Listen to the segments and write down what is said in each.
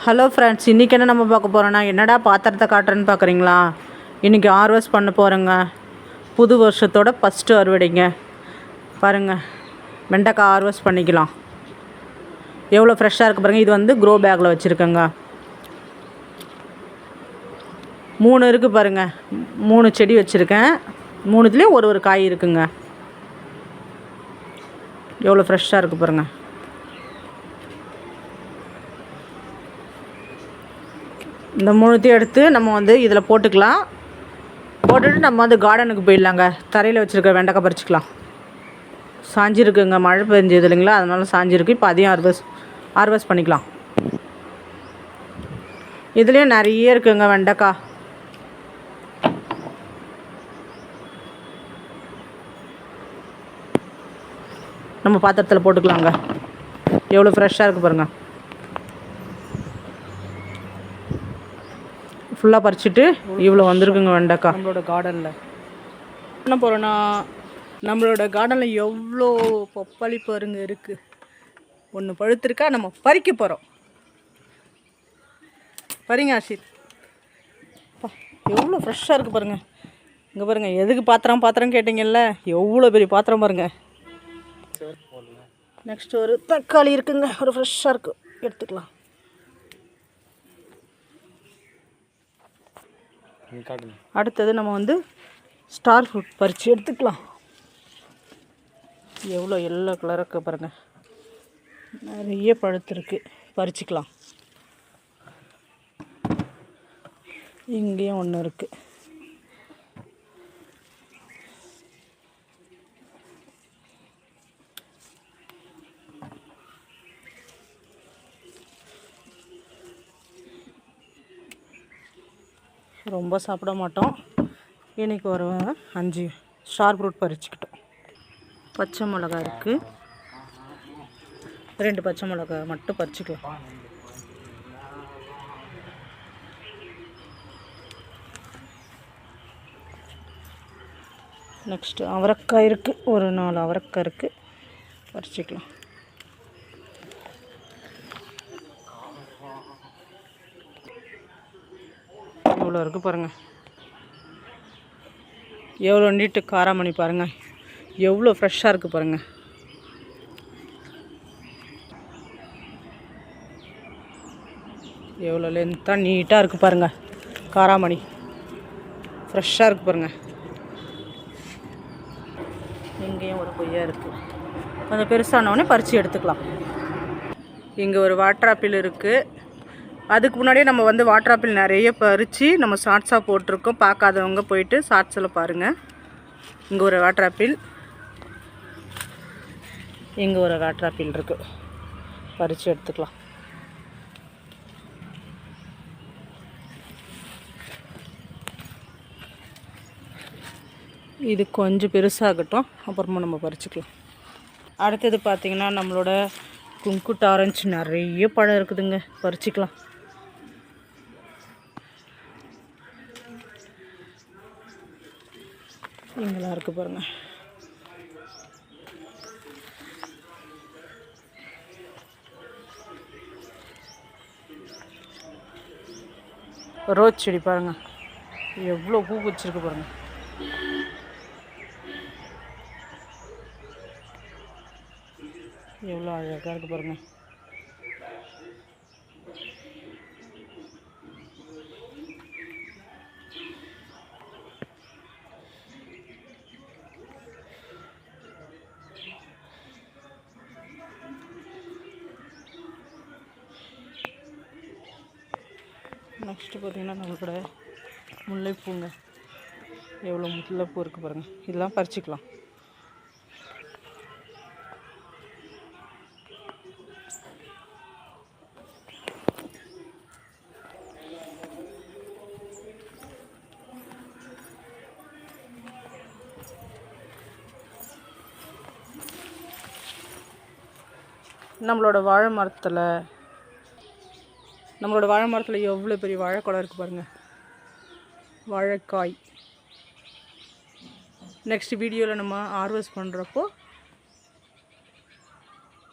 Hello friends, இன்றைக்கி என்ன நம்ம பார்க்க போகிறோன்னா, என்னடா பாத்திரத்தை காட்டுறேன்னு பார்க்குறீங்களா? இன்றைக்கி ஹார்வெஸ்ட் பண்ண போகிறேங்க. புது வருஷத்தோட ஃபஸ்ட்டு அறுவடைங்க. பாருங்கள், வெண்டைக்காய் ஹார்வெஸ்ட் பண்ணிக்கலாம். எவ்வளோ ஃப்ரெஷ்ஷாக இருக்குது பாருங்கள். இது வந்து க்ரோ பேக்கில் வச்சுருக்கேங்க. 3 இருக்குது பாருங்கள். 3 செடி வச்சுருக்கேன். 3துலேயும் ஒரு காய் இருக்குங்க. எவ்வளோ ஃப்ரெஷ்ஷாக இருக்குது பாருங்கள். இந்த 3த்தையும் எடுத்து நம்ம வந்து இதில் போட்டுக்கலாம். போட்டுட்டு நம்ம வந்து கார்டனுக்கு போயிடலாங்க. தரையில் வச்சுருக்க வெண்டைக்காய் பறிச்சிக்கலாம். சாஞ்சிருக்குங்க, மழை பெஞ்சது இல்லைங்களா, அதனால சாஞ்சிருக்கு. இப்போ அதையும் ஹார்வெஸ்ட் பண்ணிக்கலாம். இதுலேயும் நிறைய இருக்குங்க வெண்டைக்காய். நம்ம பாத்திரத்தில் போட்டுக்கலாங்க. எவ்வளோ ஃப்ரெஷ்ஷாக இருக்குது பாருங்கள். ஃபுல்லாக பறிச்சுட்டு இவ்வளோ வந்திருக்குங்க வெண்டைக்காய் நம்மளோட கார்டனில். என்ன போகிறோன்னா, நம்மளோட கார்டனில் எவ்வளோ பப்பாளி பாருங்க இருக்குது. ஒன்று பழுத்திருக்கா, நம்ம பறிக்க போகிறோம். பறிங்க ஆஷித். எவ்வளோ ஃப்ரெஷ்ஷாக இருக்குது பாருங்கள். இங்கே பாருங்கள், எதுக்கு பாத்திரம் கேட்டிங்கல்ல, எவ்வளோ பெரிய பாத்திரம் பாருங்கள். நெக்ஸ்ட் ஒரு தக்காளி இருக்குங்க, ஒரு ஃப்ரெஷ்ஷாக இருக்குது, எடுத்துக்கலாம். அடுத்தது நம்ம வந்து ஸ்டார் ஃப்ரூட் பறித்து எடுத்துக்கலாம். எவ்வளோ எல்லோ கலருக்கு பாருங்கள், நிறைய பழுத்திருக்கு, பறிச்சிக்கலாம். இங்கேயும் ஒன்று இருக்குது. ரொம்ப சாப்பிட மாட்டோம். இன்றைக்கி ஒரு 5 ஸ்டார் ஃப்ரூட் பறிச்சுக்கிட்டோம். பச்சை மிளகா இருக்குது, 2 பச்சை மிளகா மட்டும் பறிச்சுக்கலாம். நெக்ஸ்ட்டு அவரைக்காய் இருக்குது, ஒரு 4 அவரைக்காய் இருக்குது, பறிச்சுக்கலாம். எவ்வளோ இருக்குது பாருங்கள். எவ்வளோ நீட்டு காராமணி பாருங்கள், எவ்வளோ ஃப்ரெஷ்ஷாக இருக்குது பாருங்கள். எவ்வளோ லென்த்தாக நீட்டாக இருக்குது பாருங்கள். காராமணி ஃப்ரெஷ்ஷாக இருக்குது பாருங்கள். இங்கேயும் ஒரு கொய்யா இருக்குது, கொஞ்சம் பெருசானோடனே பறித்து எடுத்துக்கலாம். இங்கே ஒரு வாட்டர் ஆப்பிள் இருக்குது. அதுக்கு முன்னாடியே நம்ம வந்து வாட்டர் ஆப்பிள் நிறைய பறித்து நம்ம ஷார்ட்ஸாக போட்டிருக்கோம். பார்க்காதவங்க போயிட்டு ஷார்ட்ஸில் பாருங்கள். இங்கே ஒரு வாட்டர் ஆப்பிள், இங்கே ஒரு வாட்டர் ஆப்பிள் இருக்குது, பறித்து எடுத்துக்கலாம். இது கொஞ்சம் பெருசாகட்டும், அப்புறமா நம்ம பறிச்சுக்கலாம். அடுத்தது பார்த்திங்கன்னா, நம்மளோட குங்குட் ஆரஞ்சு நிறைய பழம் இருக்குதுங்க, பறிச்சிக்கலாம். இங்கெல்லாம் இருக்குது பாருங்கள். ரோஸ் செடி பாருங்கள், எவ்வளோ பூ வச்சிருக்கு பாருங்கள். எவ்வளோ அழகாக இருக்குது பாருங்கள். நெக்ஸ்ட்டு பார்த்திங்கன்னா, நம்மளோட முல்லைப்பூங்க, எவ்வளோ முல்லைப்பூ இருக்குது பாருங்கள். இதெல்லாம் பறிச்சிக்கலாம். நம்மளோட வாழை மரத்தில் எவ்வளோ பெரிய வாழைக்குலை இருக்குது பாருங்கள். வாழைக்காய் நெக்ஸ்ட் வீடியோவில் நம்ம ஹார்வெஸ்ட் பண்ணுறப்போ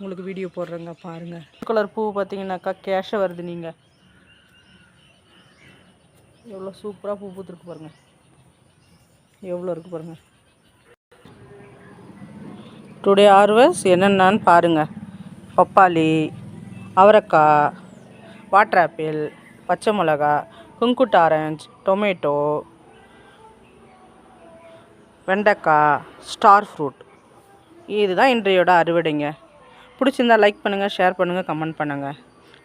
உங்களுக்கு வீடியோ போடுறேங்க பாருங்கள். கலர் பூ பார்த்தீங்கன்னாக்கா கேஷை வருது. நீங்கள் எவ்வளோ சூப்பராக பூ பூத்துருக்கு பாருங்கள், எவ்வளோ இருக்குது பாருங்கள். டுடே ஹார்வெஸ்ட் என்னென்னு பாருங்கள். பப்பாளி, அவரைக்காய், வாட்டர் ஆப்பிள், பச்சை மிளகா, குங்குட் ஆரஞ்சு, டொமேட்டோ, வெண்டைக்காய், ஸ்டார் ஃப்ரூட். இதுதான் இன்றையோட அறுவடைங்க. பிடிச்சிருந்தா லைக் பண்ணுங்கள், ஷேர் பண்ணுங்கள், கமெண்ட் பண்ணுங்கள்.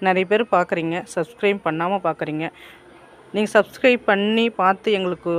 நிறைய பேர் பார்க்குறீங்க, சப்ஸ்கிரைப் பண்ணாமல் பார்க்குறீங்க. நீங்கள் சப்ஸ்கிரைப் பண்ணி பார்த்து எங்களுக்கு